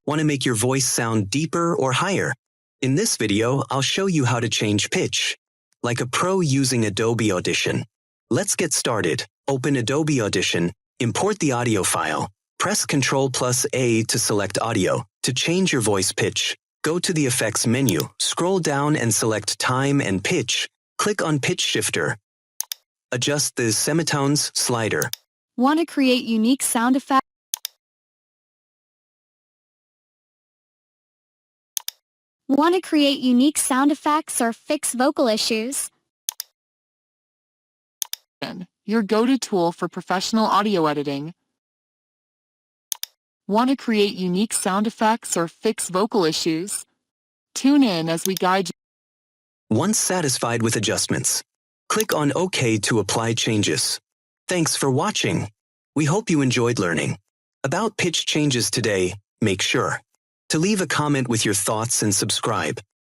Want to make your voice sound deeper or higher? In this video, I'll show you how to change pitch, like a pro using Adobe Audition. Let's get started. Open Adobe Audition, import the audio file. Press Ctrl+A to select audio. To change your voice pitch, go to the Effects menu, scroll down and select Time and Pitch. Click on Pitch Shifter. Adjust the semitones slider. Want to create unique sound effects? Want to create unique sound effects or fix vocal issues? Your go-to tool for professional audio editing. Want to create unique sound effects or fix vocal issues? Tune in as we guide you. Once satisfied with adjustments, click on OK to apply changes. Thanks for watching. We hope you enjoyed learning about pitch changes today. Make sure to leave a comment with your thoughts and subscribe.